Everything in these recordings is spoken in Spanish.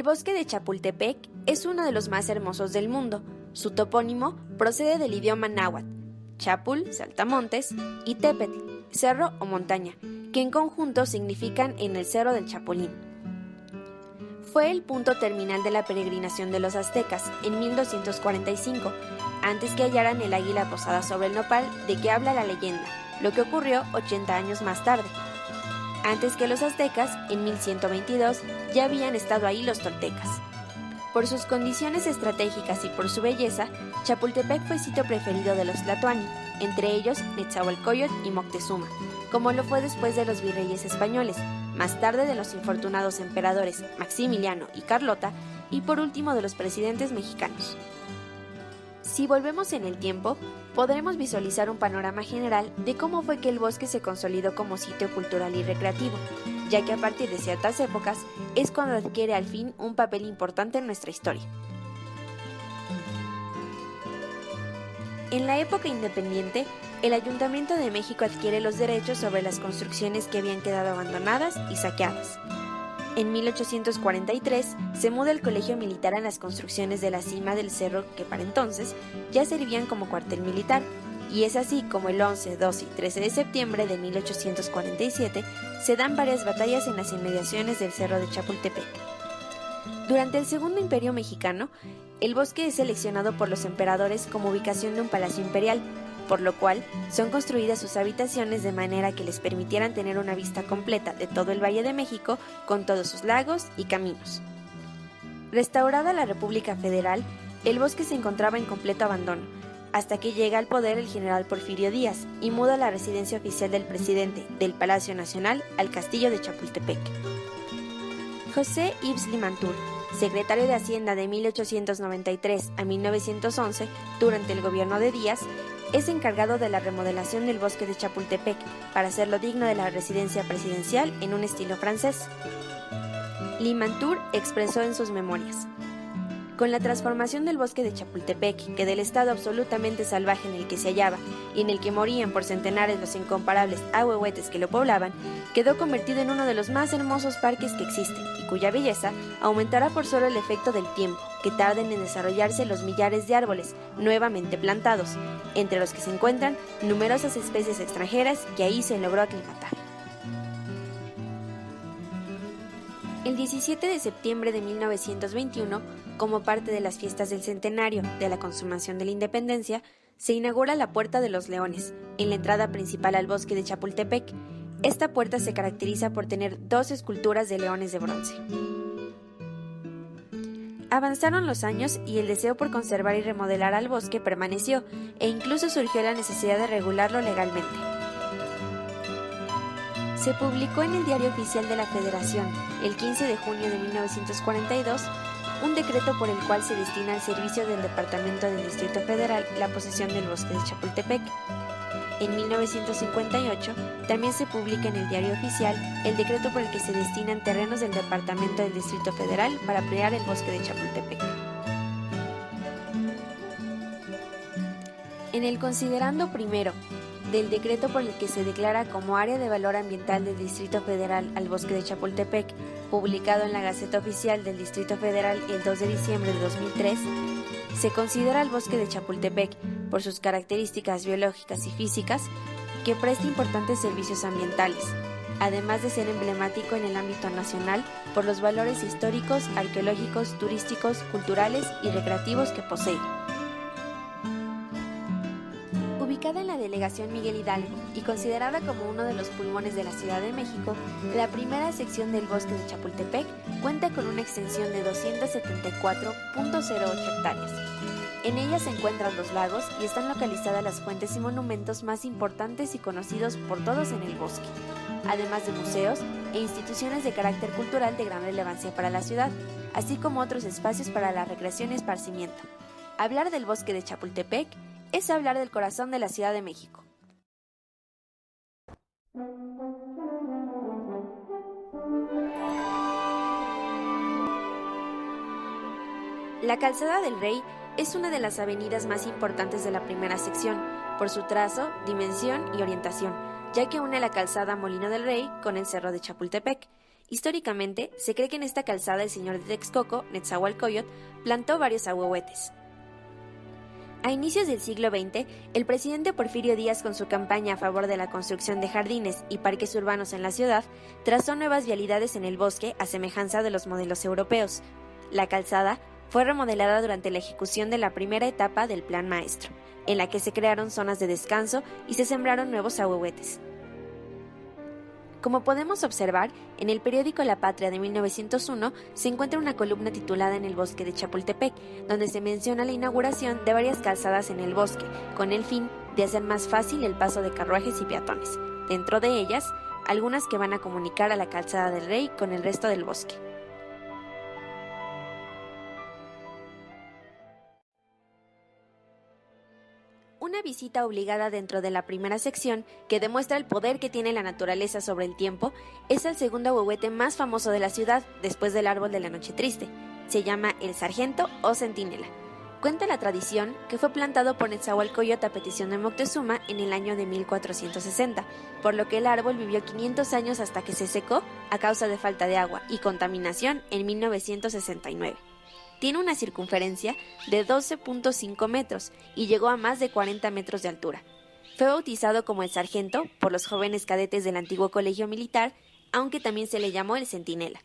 bosque de Chapultepec es uno de los más hermosos del mundo. Su topónimo procede del idioma náhuatl, chapul, saltamontes, y tepetl, cerro o montaña, que en conjunto significan en el cerro del Chapulín. Fue el punto terminal de la peregrinación de los aztecas en 1245, antes que hallaran el águila posada sobre el nopal de que habla la leyenda, lo que ocurrió 80 años más tarde. Antes que los aztecas, en 1122, ya habían estado ahí los toltecas. Por sus condiciones estratégicas y por su belleza, Chapultepec fue sitio preferido de los tlatoani, entre ellos Netzahualcóyotl y Moctezuma, como lo fue después de los virreyes españoles, más tarde de los infortunados emperadores Maximiliano y Carlota, y por último de los presidentes mexicanos. Si volvemos en el tiempo, podremos visualizar un panorama general de cómo fue que el bosque se consolidó como sitio cultural y recreativo, ya que a partir de ciertas épocas es cuando adquiere al fin un papel importante en nuestra historia. En la época independiente, el Ayuntamiento de México adquiere los derechos sobre las construcciones que habían quedado abandonadas y saqueadas. En 1843 se muda el colegio militar a las construcciones de la cima del cerro que para entonces ya servían como cuartel militar, y es así como el 11, 12 y 13 de septiembre de 1847 se dan varias batallas en las inmediaciones del cerro de Chapultepec. Durante el Segundo Imperio Mexicano, el bosque es seleccionado por los emperadores como ubicación de un palacio imperial, por lo cual son construidas sus habitaciones de manera que les permitieran tener una vista completa de todo el Valle de México con todos sus lagos y caminos. Restaurada la República Federal, el bosque se encontraba en completo abandono, hasta que llega al poder el general Porfirio Díaz y muda la residencia oficial del presidente del Palacio Nacional al Castillo de Chapultepec. José Yves Limantour, secretario de Hacienda de 1893 a 1911, durante el gobierno de Díaz, es encargado de la remodelación del bosque de Chapultepec para hacerlo digno de la residencia presidencial en un estilo francés. Limantour expresó en sus memorias: con la transformación del bosque de Chapultepec, que del estado absolutamente salvaje en el que se hallaba y en el que morían por centenares los incomparables ahuehuetes que lo poblaban, quedó convertido en uno de los más hermosos parques que existen y cuya belleza aumentará por solo el efecto del tiempo, que tarden en desarrollarse los millares de árboles nuevamente plantados, entre los que se encuentran numerosas especies extranjeras que ahí se logró aclimatar. El 17 de septiembre de 1921, como parte de las fiestas del centenario de la consumación de la independencia, se inaugura la Puerta de los Leones, en la entrada principal al bosque de Chapultepec. Esta puerta se caracteriza por tener 2 esculturas de leones de bronce. Avanzaron los años y el deseo por conservar y remodelar al bosque permaneció, e incluso surgió la necesidad de regularlo legalmente. Se publicó en el Diario Oficial de la Federación, el 15 de junio de 1942, un decreto por el cual se destina al servicio del Departamento del Distrito Federal la posesión del bosque de Chapultepec. En 1958, también se publica en el Diario Oficial el decreto por el que se destinan terrenos del Departamento del Distrito Federal para ampliar el bosque de Chapultepec. En el considerando primero del decreto por el que se declara como área de valor ambiental del Distrito Federal al bosque de Chapultepec, publicado en la Gaceta Oficial del Distrito Federal el 2 de diciembre de 2003, se considera al bosque de Chapultepec, por sus características biológicas y físicas, que presta importantes servicios ambientales, además de ser emblemático en el ámbito nacional por los valores históricos, arqueológicos, turísticos, culturales y recreativos que posee. Ubicada en la delegación Miguel Hidalgo y considerada como uno de los pulmones de la Ciudad de México, la primera sección del bosque de Chapultepec cuenta con una extensión de 274.08 hectáreas. En ella se encuentran 2 lagos y están localizadas las fuentes y monumentos más importantes y conocidos por todos en el bosque, además de museos e instituciones de carácter cultural de gran relevancia para la ciudad, así como otros espacios para la recreación y esparcimiento. Hablar del bosque de Chapultepec es hablar del corazón de la Ciudad de México. La Calzada del Rey es una de las avenidas más importantes de la primera sección, por su trazo, dimensión y orientación, ya que une la calzada Molino del Rey con el Cerro de Chapultepec, Históricamente, se cree que en esta calzada el señor de Texcoco, Netzahualcóyotl, plantó varios ahuehuetes. A inicios del siglo XX, el presidente Porfirio Díaz, con su campaña a favor de la construcción de jardines y parques urbanos en la ciudad, trazó nuevas vialidades en el bosque a semejanza de los modelos europeos. La calzada fue remodelada durante la ejecución de la primera etapa del Plan Maestro, en la que se crearon zonas de descanso y se sembraron nuevos ahuehuetes. Como podemos observar, en el periódico La Patria de 1901 se encuentra una columna titulada En el bosque de Chapultepec, donde se menciona la inauguración de varias calzadas en el bosque, con el fin de hacer más fácil el paso de carruajes y peatones. Dentro de ellas, algunas que van a comunicar a la calzada del Rey con el resto del bosque. Una visita obligada dentro de la primera sección, que demuestra el poder que tiene la naturaleza sobre el tiempo, es el segundo ahuehuete más famoso de la ciudad, después del árbol de la noche triste. Se llama el Sargento o Centinela. Cuenta la tradición que fue plantado por Netzahualcóyotl a petición de Moctezuma en el año de 1460, por lo que el árbol vivió 500 años hasta que se secó a causa de falta de agua y contaminación en 1969. Tiene una circunferencia de 12.5 metros y llegó a más de 40 metros de altura. Fue bautizado como el Sargento por los jóvenes cadetes del antiguo colegio militar, aunque también se le llamó el Centinela.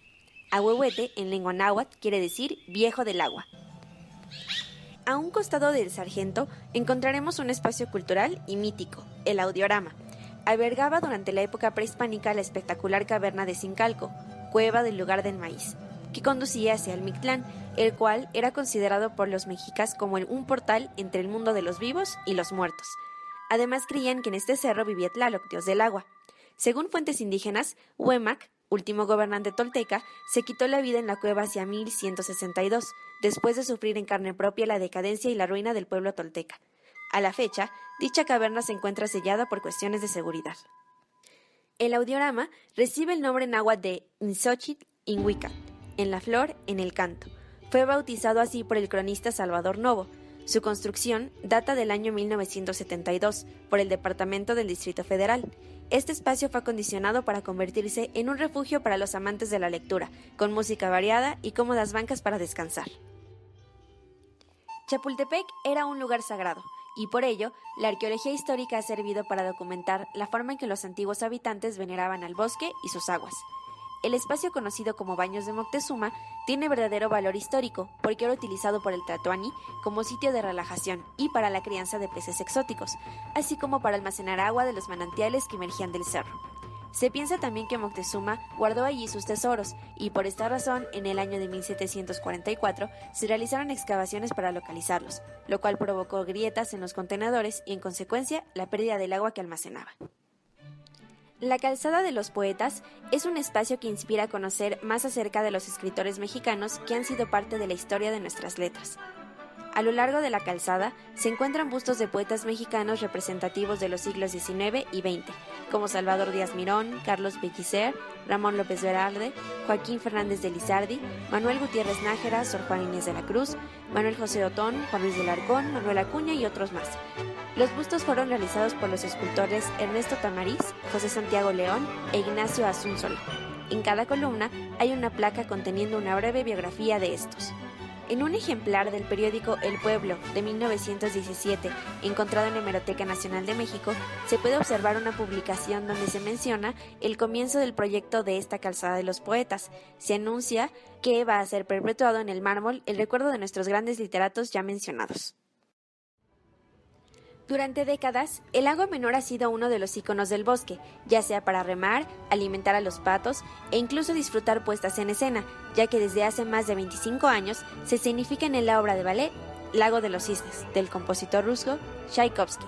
Ahuehuete, en lengua náhuatl, quiere decir viejo del agua. A un costado del Sargento encontraremos un espacio cultural y mítico, el Audiorama. Albergaba durante la época prehispánica la espectacular caverna de Zincalco, cueva del lugar del maíz, que conducía hacia el Mictlán, el cual era considerado por los mexicas como un portal entre el mundo de los vivos y los muertos. Además creían que en este cerro vivía Tlaloc, dios del agua. Según fuentes indígenas, Huemac, último gobernante tolteca, se quitó la vida en la cueva hacia 1162, después de sufrir en carne propia la decadencia y la ruina del pueblo tolteca. A la fecha, dicha caverna se encuentra sellada por cuestiones de seguridad. El Audiorama recibe el nombre náhuatl de Nzochitl Inhuicat, en la flor, en el canto. Fue bautizado así por el cronista Salvador Novo. Su construcción data del año 1972 por el Departamento del Distrito Federal. Este espacio fue acondicionado para convertirse en un refugio para los amantes de la lectura, con música variada y cómodas bancas para descansar. Chapultepec era un lugar sagrado, y por ello, la arqueología histórica ha servido para documentar la forma en que los antiguos habitantes veneraban al bosque y sus aguas. El espacio conocido como Baños de Moctezuma tiene verdadero valor histórico porque era utilizado por el Tlatoani como sitio de relajación y para la crianza de peces exóticos, así como para almacenar agua de los manantiales que emergían del cerro. Se piensa también que Moctezuma guardó allí sus tesoros y por esta razón en el año de 1744 se realizaron excavaciones para localizarlos, lo cual provocó grietas en los contenedores y en consecuencia la pérdida del agua que almacenaba. La Calzada de los Poetas es un espacio que inspira a conocer más acerca de los escritores mexicanos que han sido parte de la historia de nuestras letras. A lo largo de la calzada se encuentran bustos de poetas mexicanos representativos de los siglos XIX y XX, como Salvador Díaz Mirón, Carlos Pellicer, Ramón López Velarde, Joaquín Fernández de Lizardi, Manuel Gutiérrez Nájera, Sor Juana Inés de la Cruz, Manuel José Otón, Juan Luis del Arcón, Manuel Acuña y otros más. Los bustos fueron realizados por los escultores Ernesto Tamariz, José Santiago León e Ignacio Asunzolo. En cada columna hay una placa conteniendo una breve biografía de estos. En un ejemplar del periódico El Pueblo de 1917, encontrado en la Hemeroteca Nacional de México, se puede observar una publicación donde se menciona el comienzo del proyecto de esta Calzada de los Poetas. Se anuncia que va a ser perpetuado en el mármol el recuerdo de nuestros grandes literatos ya mencionados. Durante décadas, el lago Menor ha sido uno de los íconos del bosque, ya sea para remar, alimentar a los patos e incluso disfrutar puestas en escena, ya que desde hace más de 25 años se escenifica en la obra de ballet Lago de los Cisnes, del compositor ruso Tchaikovsky.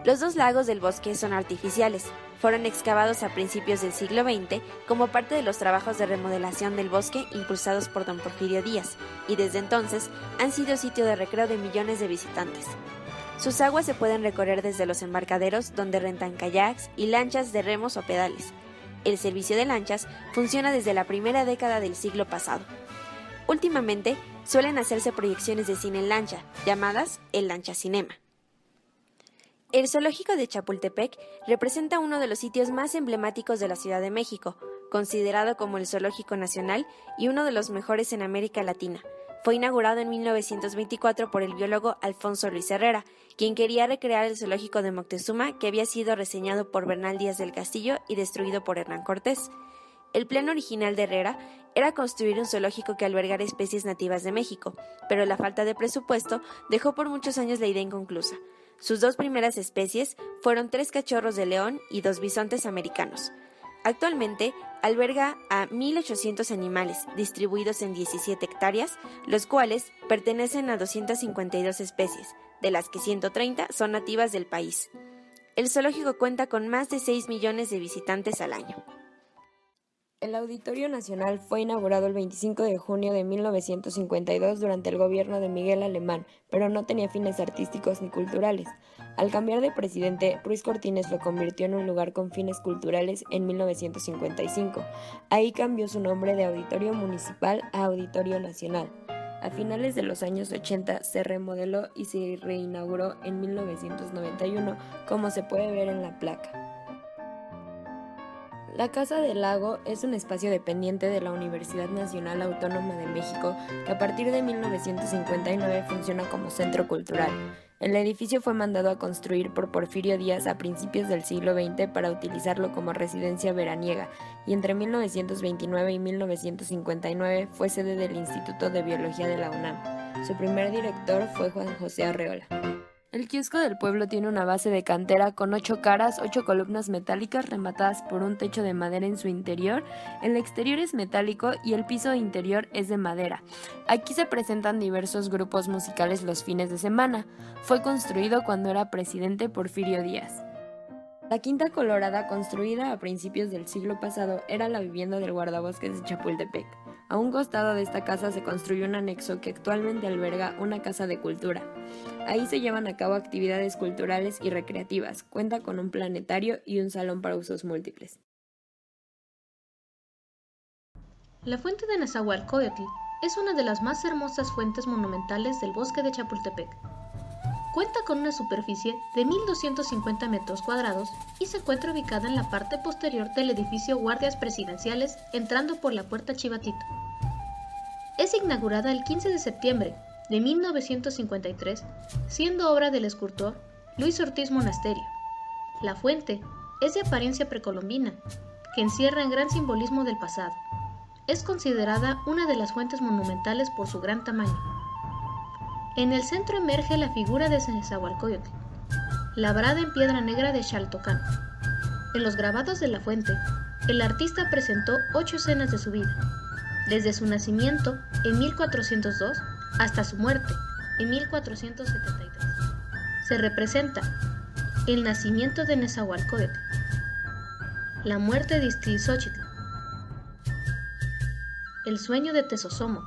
Los dos lagos del bosque son artificiales, fueron excavados a principios del siglo XX como parte de los trabajos de remodelación del bosque impulsados por don Porfirio Díaz, y desde entonces han sido sitio de recreo de millones de visitantes. Sus aguas se pueden recorrer desde los embarcaderos donde rentan kayaks y lanchas de remos o pedales. El servicio de lanchas funciona desde la primera década del siglo pasado. Últimamente suelen hacerse proyecciones de cine en lancha, llamadas el lanchacinema. El zoológico de Chapultepec representa uno de los sitios más emblemáticos de la Ciudad de México, considerado como el zoológico nacional y uno de los mejores en América Latina. Fue inaugurado en 1924 por el biólogo Alfonso Luis Herrera, quien quería recrear el zoológico de Moctezuma, que había sido reseñado por Bernal Díaz del Castillo y destruido por Hernán Cortés. El plan original de Herrera era construir un zoológico que albergara especies nativas de México, pero la falta de presupuesto dejó por muchos años la idea inconclusa. Sus dos primeras especies fueron 3 cachorros de león y 2 bisontes americanos. Actualmente alberga a 1.800 animales distribuidos en 17 hectáreas, los cuales pertenecen a 252 especies, de las que 130 son nativas del país. El zoológico cuenta con más de 6 millones de visitantes al año. El Auditorio Nacional fue inaugurado el 25 de junio de 1952 durante el gobierno de Miguel Alemán, pero no tenía fines artísticos ni culturales. Al cambiar de presidente, Ruiz Cortines lo convirtió en un lugar con fines culturales en 1955. Ahí cambió su nombre de Auditorio Municipal a Auditorio Nacional. A finales de los años 80 se remodeló y se reinauguró en 1991, como se puede ver en la placa. La Casa del Lago es un espacio dependiente de la Universidad Nacional Autónoma de México que a partir de 1959 funciona como centro cultural. El edificio fue mandado a construir por Porfirio Díaz a principios del siglo XX para utilizarlo como residencia veraniega y entre 1929 y 1959 fue sede del Instituto de Biología de la UNAM. Su primer director fue Juan José Arreola. El kiosco del pueblo tiene una base de cantera con 8 caras, 8 columnas metálicas rematadas por un techo de madera en su interior. El exterior es metálico y el piso interior es de madera. Aquí se presentan diversos grupos musicales los fines de semana. Fue construido cuando era presidente Porfirio Díaz. La Quinta Colorada, construida a principios del siglo pasado, era la vivienda del guardabosques de Chapultepec. A un costado de esta casa se construyó un anexo que actualmente alberga una casa de cultura. Ahí se llevan a cabo actividades culturales y recreativas. Cuenta con un planetario y un salón para usos múltiples. La fuente de Nezahualcóyotl es una de las más hermosas fuentes monumentales del bosque de Chapultepec. Cuenta con una superficie de 1.250 metros cuadrados y se encuentra ubicada en la parte posterior del edificio Guardias Presidenciales, entrando por la Puerta Chivatito. Es inaugurada el 15 de septiembre de 1953, siendo obra del escultor Luis Ortiz Monasterio. La fuente es de apariencia precolombina, que encierra un gran simbolismo del pasado. Es considerada una de las fuentes monumentales por su gran tamaño. En el centro emerge la figura de Nezahualcóyotl, labrada en piedra negra de Xaltocán. En los grabados de la fuente, el artista presentó 8 escenas de su vida, desde su nacimiento en 1402 hasta su muerte en 1473. Se representa el nacimiento de Nezahualcóyotl, la muerte de Ixtlilxóchitl, el sueño de Tezotzómoc,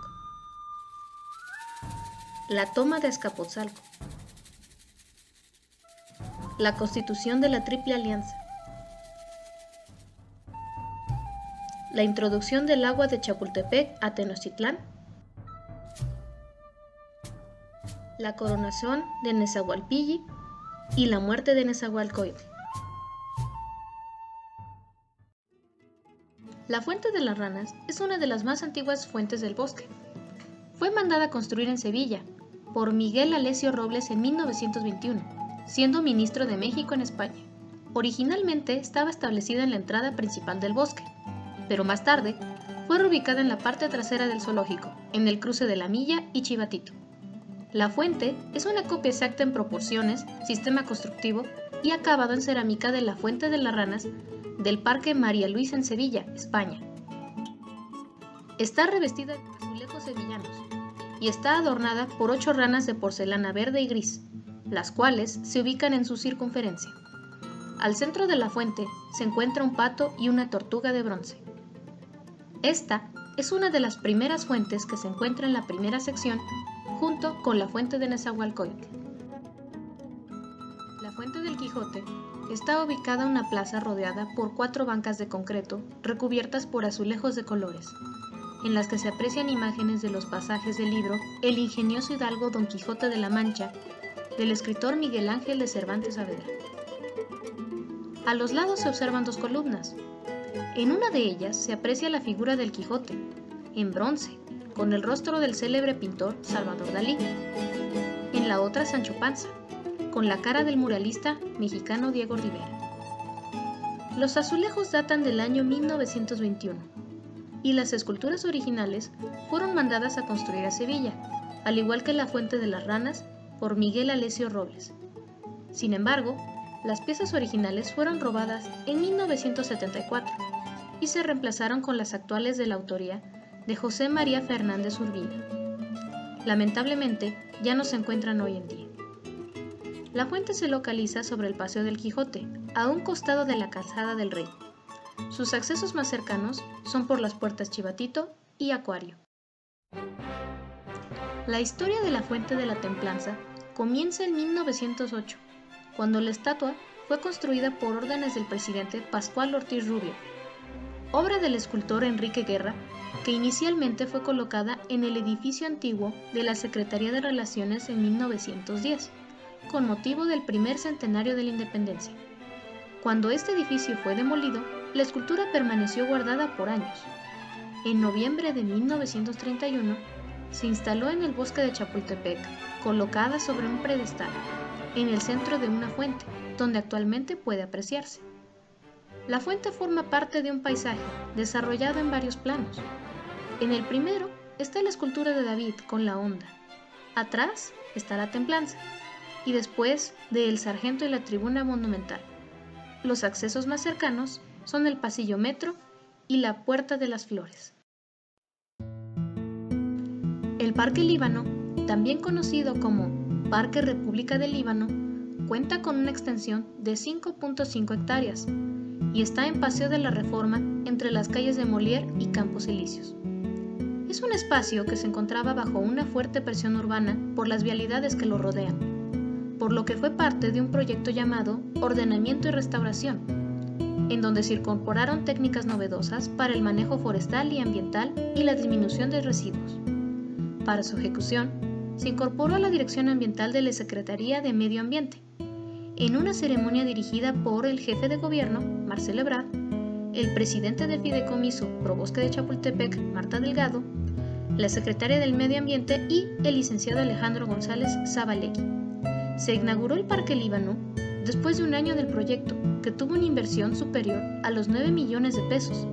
la toma de Azcapotzalco, la constitución de la Triple Alianza, la introducción del agua de Chapultepec a Tenochtitlán, la coronación de Nezahualpilli y la muerte de Nezahualcóyotl. La Fuente de las Ranas es una de las más antiguas fuentes del bosque. Fue mandada a construir en Sevilla por Miguel Alessio Robles en 1921, siendo ministro de México en España. Originalmente estaba establecida en la entrada principal del bosque, pero más tarde fue reubicada en la parte trasera del zoológico, en el cruce de La Milla y Chivatito. La fuente es una copia exacta en proporciones, sistema constructivo y acabado en cerámica de la Fuente de las Ranas del Parque María Luisa en Sevilla, España. Está revestida de azulejos sevillanos y está adornada por 8 ranas de porcelana verde y gris, las cuales se ubican en su circunferencia. Al centro de la fuente se encuentra un pato y una tortuga de bronce. Esta es una de las primeras fuentes que se encuentra en la primera sección, junto con la fuente de Nezahualcóyotl. La Fuente del Quijote está ubicada en una plaza rodeada por 4 bancas de concreto recubiertas por azulejos de colores, en las que se aprecian imágenes de los pasajes del libro El ingenioso hidalgo Don Quijote de la Mancha, del escritor Miguel Ángel de Cervantes Saavedra. A los lados se observan 2 columnas, En una de ellas se aprecia la figura del Quijote, en bronce, con el rostro del célebre pintor Salvador Dalí. En la otra Sancho Panza, con la cara del muralista mexicano Diego Rivera. Los azulejos datan del año 1921 y las esculturas originales fueron mandadas a construir a Sevilla, al igual que la Fuente de las Ranas por Miguel Alessio Robles. Sin embargo, las piezas originales fueron robadas en 1974 y se reemplazaron con las actuales de la autoría de José María Fernández Urbina. Lamentablemente, ya no se encuentran hoy en día. La fuente se localiza sobre el Paseo del Quijote, a un costado de la Calzada del Rey. Sus accesos más cercanos son por las puertas Chivatito y Acuario. La historia de la Fuente de la Templanza comienza en 1908, cuando la estatua fue construida por órdenes del presidente Pascual Ortiz Rubio, obra del escultor Enrique Guerra, que inicialmente fue colocada en el edificio antiguo de la Secretaría de Relaciones en 1910, con motivo del primer centenario de la independencia. Cuando este edificio fue demolido, la escultura permaneció guardada por años. En noviembre de 1931, se instaló en el bosque de Chapultepec, colocada sobre un pedestal, en el centro de una fuente, donde actualmente puede apreciarse. La fuente forma parte de un paisaje desarrollado en varios planos. En el primero está la escultura de David con la honda. Atrás está la templanza. Y después de El Sargento y la tribuna monumental. Los accesos más cercanos son el pasillo Metro y la Puerta de las Flores. El Parque Líbano, también conocido como Parque República del Líbano, cuenta con una extensión de 5.5 hectáreas y está en Paseo de la Reforma entre las calles de Molière y Campos Elíseos. Es un espacio que se encontraba bajo una fuerte presión urbana por las vialidades que lo rodean, por lo que fue parte de un proyecto llamado Ordenamiento y Restauración, en donde se incorporaron técnicas novedosas para el manejo forestal y ambiental y la disminución de residuos. Para su ejecución, se incorporó a la Dirección Ambiental de la Secretaría de Medio Ambiente, en una ceremonia dirigida por el jefe de gobierno, Marcelo Ebrard, el presidente del Fideicomiso Probosque de Chapultepec, Marta Delgado, la secretaria del Medio Ambiente y el licenciado Alejandro González Zabalegui. Se inauguró el Parque Líbano después de un año del proyecto, que tuvo una inversión superior a los 9 millones de pesos,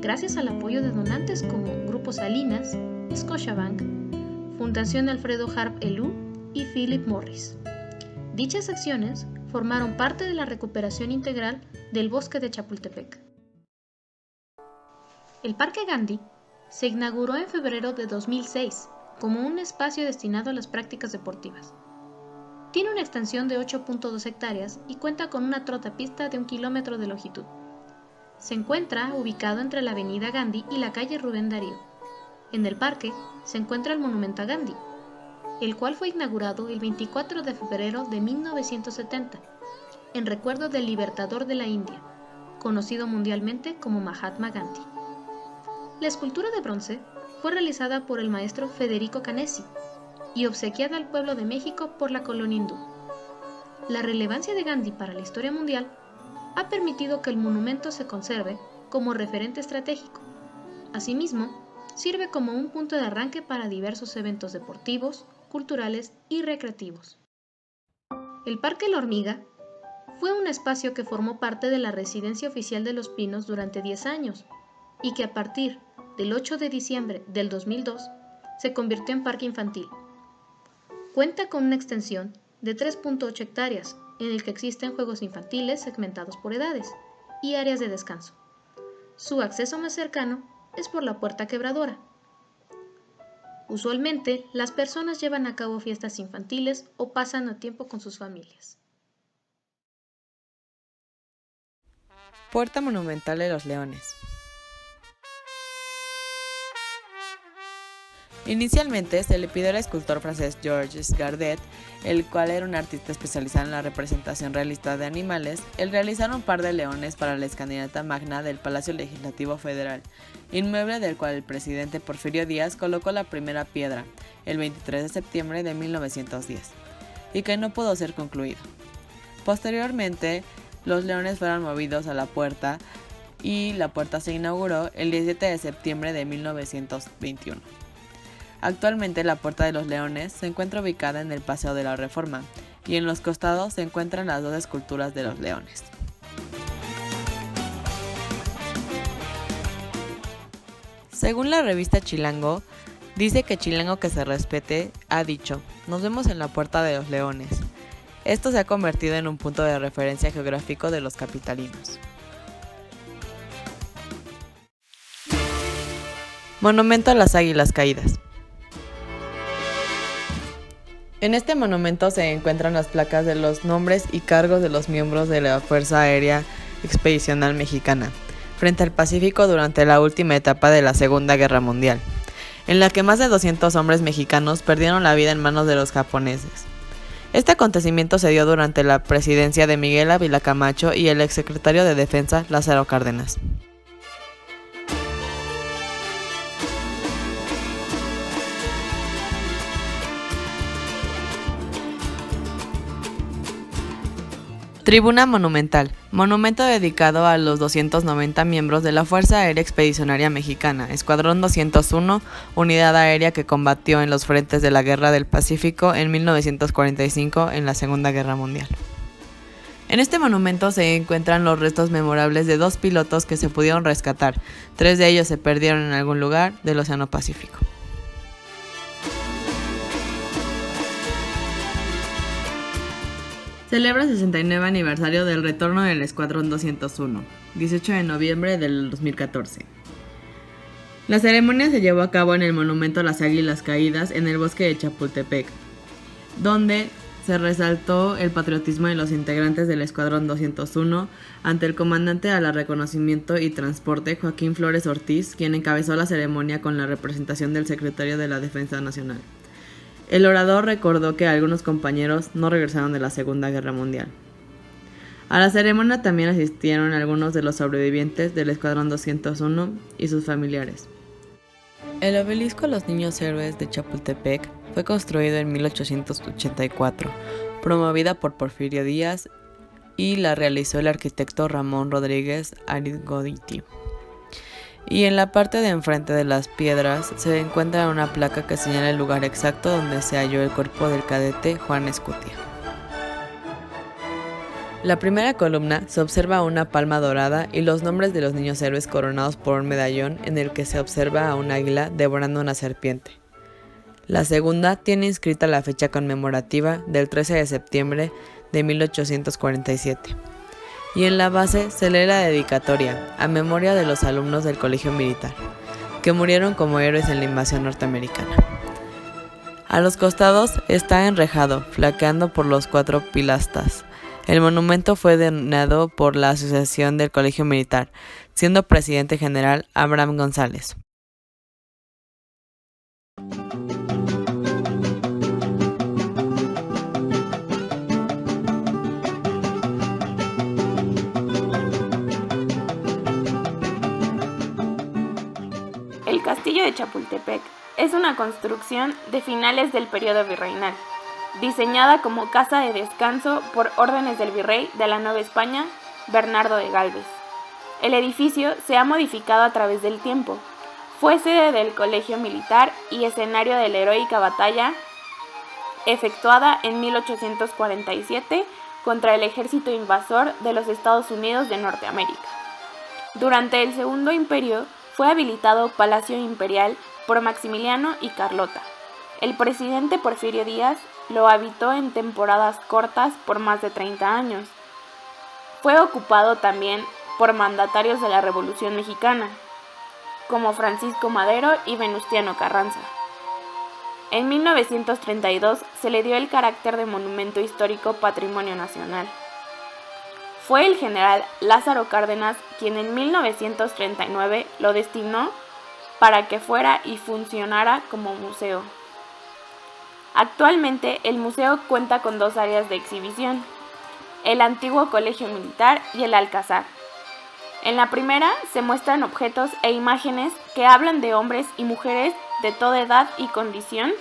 gracias al apoyo de donantes como Grupo Salinas, Scotiabank, Fundación Alfredo Harp Elú y Philip Morris. Dichas acciones formaron parte de la recuperación integral del bosque de Chapultepec. El Parque Gandhi se inauguró en febrero de 2006 como un espacio destinado a las prácticas deportivas. Tiene una extensión de 8.2 hectáreas y cuenta con una trotapista de 1 kilómetro de longitud. Se encuentra ubicado entre la avenida Gandhi y la calle Rubén Darío. En el parque se encuentra el monumento a Gandhi, el cual fue inaugurado el 24 de febrero de 1970, en recuerdo del libertador de la India, conocido mundialmente como Mahatma Gandhi. La escultura de bronce fue realizada por el maestro Federico Canesi y obsequiada al pueblo de México por la colonia hindú. La relevancia de Gandhi para la historia mundial ha permitido que el monumento se conserve como referente estratégico. Asimismo, sirve como un punto de arranque para diversos eventos deportivos, culturales y recreativos. El Parque La Hormiga fue un espacio que formó parte de la Residencia Oficial de Los Pinos durante 10 años y que a partir del 8 de diciembre del 2002 se convirtió en parque infantil. Cuenta con una extensión de 3.8 hectáreas, en el que existen juegos infantiles segmentados por edades y áreas de descanso. Su acceso más cercano es por la Puerta Quebradora. Usualmente, las personas llevan a cabo fiestas infantiles o pasan a tiempo con sus familias. Puerta Monumental de los Leones. Inicialmente se le pidió al escultor francés Georges Gardet, el cual era un artista especializado en la representación realista de animales, el realizar un par de leones para la escalinata magna del Palacio Legislativo Federal, inmueble del cual el presidente Porfirio Díaz colocó la primera piedra, el 23 de septiembre de 1910, y que no pudo ser concluido. Posteriormente, los leones fueron movidos a la puerta y la puerta se inauguró el 17 de septiembre de 1921. Actualmente la Puerta de los Leones se encuentra ubicada en el Paseo de la Reforma y en los costados se encuentran las dos esculturas de los leones. Según la revista Chilango, dice que Chilango que se respete ha dicho: "Nos vemos en la Puerta de los Leones". Esto se ha convertido en un punto de referencia geográfico de los capitalinos. Monumento a las Águilas Caídas. En este monumento se encuentran las placas de los nombres y cargos de los miembros de la Fuerza Aérea Expedicional Mexicana, frente al Pacífico durante la última etapa de la Segunda Guerra Mundial, en la que más de 200 hombres mexicanos perdieron la vida en manos de los japoneses. Este acontecimiento se dio durante la presidencia de Miguel Ávila Camacho y el exsecretario de Defensa Lázaro Cárdenas. Tribuna Monumental. Monumento dedicado a los 290 miembros de la Fuerza Aérea Expedicionaria Mexicana, Escuadrón 201, unidad aérea que combatió en los frentes de la Guerra del Pacífico en 1945 en la Segunda Guerra Mundial. En este monumento se encuentran los restos memorables de 2 pilotos que se pudieron rescatar. 3 de ellos se perdieron en algún lugar del Océano Pacífico. Celebra 69 aniversario del retorno del Escuadrón 201, 18 de noviembre del 2014. La ceremonia se llevó a cabo en el Monumento a las Águilas Caídas en el bosque de Chapultepec, donde se resaltó el patriotismo de los integrantes del Escuadrón 201 ante el comandante a la reconocimiento y transporte Joaquín Flores Ortiz, quien encabezó la ceremonia con la representación del secretario de la Defensa Nacional. El orador recordó que algunos compañeros no regresaron de la Segunda Guerra Mundial. A la ceremonia también asistieron algunos de los sobrevivientes del Escuadrón 201 y sus familiares. El obelisco a los niños héroes de Chapultepec fue construido en 1884, promovida por Porfirio Díaz, y la realizó el arquitecto Ramón Rodríguez Arizgoiti. Y en la parte de enfrente de las piedras se encuentra una placa que señala el lugar exacto donde se halló el cuerpo del cadete Juan Escutia. La primera columna se observa una palma dorada y los nombres de los niños héroes coronados por un medallón en el que se observa a un águila devorando una serpiente. La segunda tiene inscrita la fecha conmemorativa del 13 de septiembre de 1847. Y en la base se lee la dedicatoria a memoria de los alumnos del Colegio Militar, que murieron como héroes en la invasión norteamericana. A los costados está enrejado, flanqueado por los 4 pilastras. El monumento fue donado por la Asociación del Colegio Militar, siendo presidente general Abraham González. El castillo de Chapultepec es una construcción de finales del periodo virreinal, diseñada como casa de descanso por órdenes del virrey de la Nueva España, Bernardo de Gálvez. El edificio se ha modificado a través del tiempo. Fue sede del Colegio Militar y escenario de la heroica batalla efectuada en 1847 contra el ejército invasor de los Estados Unidos de Norteamérica. Durante el Segundo Imperio fue habilitado Palacio Imperial por Maximiliano y Carlota. El presidente Porfirio Díaz lo habitó en temporadas cortas por más de 30 años. Fue ocupado también por mandatarios de la Revolución Mexicana, como Francisco Madero y Venustiano Carranza. En 1932 se le dio el carácter de Monumento Histórico Patrimonio Nacional. Fue el general Lázaro Cárdenas quien en 1939 lo destinó para que fuera y funcionara como museo. Actualmente el museo cuenta con 2 áreas de exhibición, el antiguo Colegio Militar y el Alcázar. En la primera se muestran objetos e imágenes que hablan de hombres y mujeres de toda edad y condición,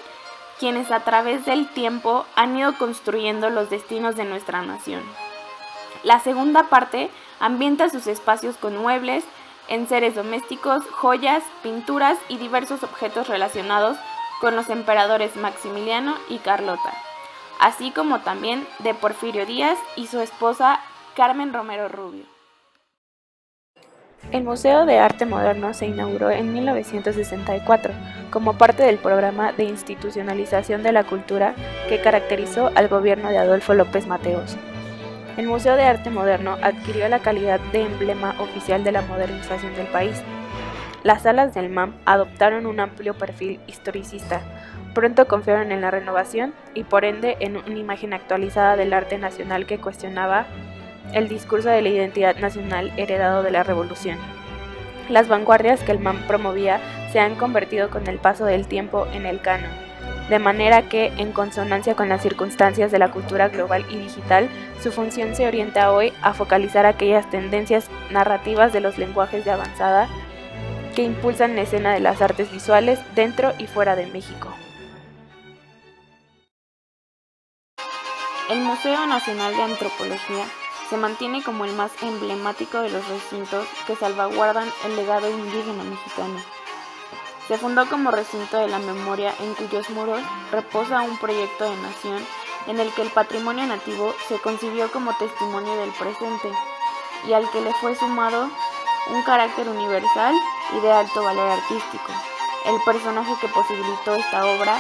quienes a través del tiempo han ido construyendo los destinos de nuestra nación. La segunda parte ambienta sus espacios con muebles, enseres domésticos, joyas, pinturas y diversos objetos relacionados con los emperadores Maximiliano y Carlota, así como también de Porfirio Díaz y su esposa Carmen Romero Rubio. El Museo de Arte Moderno se inauguró en 1964 como parte del programa de institucionalización de la cultura que caracterizó al gobierno de Adolfo López Mateos. El Museo de Arte Moderno adquirió la calidad de emblema oficial de la modernización del país. Las salas del MAM adoptaron un amplio perfil historicista, pronto confiaron en la renovación y por ende en una imagen actualizada del arte nacional que cuestionaba el discurso de la identidad nacional heredado de la Revolución. Las vanguardias que el MAM promovía se han convertido con el paso del tiempo en el canon, de manera que, en consonancia con las circunstancias de la cultura global y digital, su función se orienta hoy a focalizar aquellas tendencias narrativas de los lenguajes de avanzada que impulsan la escena de las artes visuales dentro y fuera de México. El Museo Nacional de Antropología se mantiene como el más emblemático de los recintos que salvaguardan el legado indígena mexicano. Se fundó como recinto de la memoria en cuyos muros reposa un proyecto de nación en el que el patrimonio nativo se concibió como testimonio del presente y al que le fue sumado un carácter universal y de alto valor artístico. El personaje que posibilitó esta obra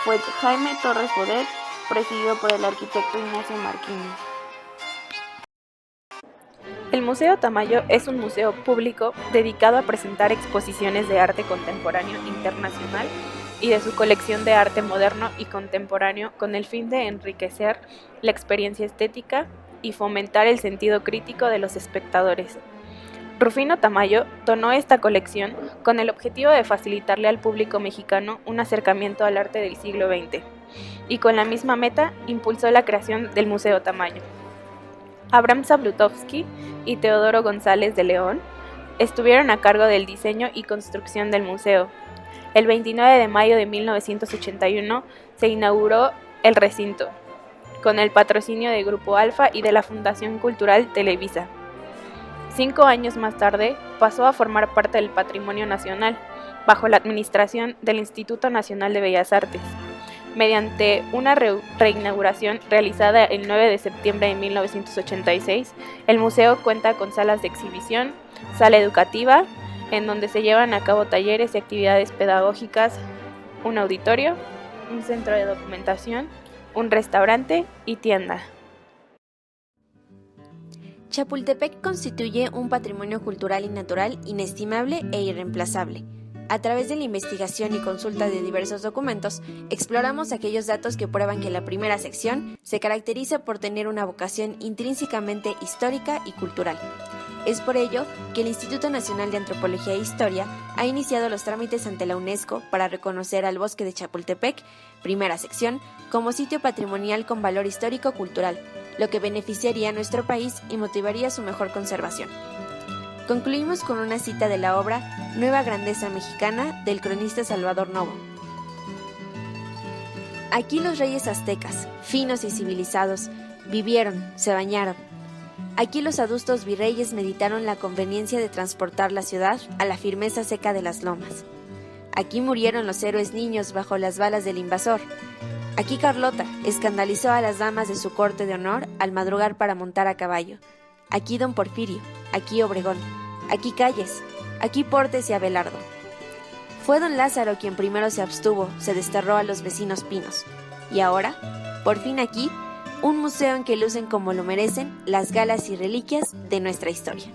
fue Jaime Torres Bodet, presidido por el arquitecto Ignacio Marquini. El Museo Tamayo es un museo público dedicado a presentar exposiciones de arte contemporáneo internacional y de su colección de arte moderno y contemporáneo con el fin de enriquecer la experiencia estética y fomentar el sentido crítico de los espectadores. Rufino Tamayo donó esta colección con el objetivo de facilitarle al público mexicano un acercamiento al arte del siglo XX, y con la misma meta impulsó la creación del Museo Tamayo. Abraham Zabludovsky y Teodoro González de León estuvieron a cargo del diseño y construcción del museo. El 29 de mayo de 1981 se inauguró el recinto, con el patrocinio de Grupo Alfa y de la Fundación Cultural Televisa. 5 años más tarde pasó a formar parte del Patrimonio Nacional, bajo la administración del Instituto Nacional de Bellas Artes. Mediante una reinauguración realizada el 9 de septiembre de 1986, el museo cuenta con salas de exhibición, sala educativa, en donde se llevan a cabo talleres y actividades pedagógicas, un auditorio, un centro de documentación, un restaurante y tienda. Chapultepec constituye un patrimonio cultural y natural inestimable e irreemplazable. A través de la investigación y consulta de diversos documentos, exploramos aquellos datos que prueban que la primera sección se caracteriza por tener una vocación intrínsecamente histórica y cultural. Es por ello que el Instituto Nacional de Antropología e Historia ha iniciado los trámites ante la UNESCO para reconocer al Bosque de Chapultepec, primera sección, como sitio patrimonial con valor histórico-cultural, lo que beneficiaría a nuestro país y motivaría su mejor conservación. Concluimos con una cita de la obra Nueva Grandeza Mexicana del cronista Salvador Novo. Aquí los reyes aztecas, finos y civilizados, vivieron, se bañaron. Aquí los adustos virreyes meditaron la conveniencia de transportar la ciudad a la firmeza seca de las lomas. Aquí murieron los héroes niños bajo las balas del invasor. Aquí Carlota escandalizó a las damas de su corte de honor al madrugar para montar a caballo. Aquí don Porfirio, aquí Obregón, aquí Calles, aquí Portes y Abelardo. Fue don Lázaro quien primero se abstuvo, se desterró a los vecinos pinos. Y ahora, por fin aquí, un museo en que lucen como lo merecen las galas y reliquias de nuestra historia.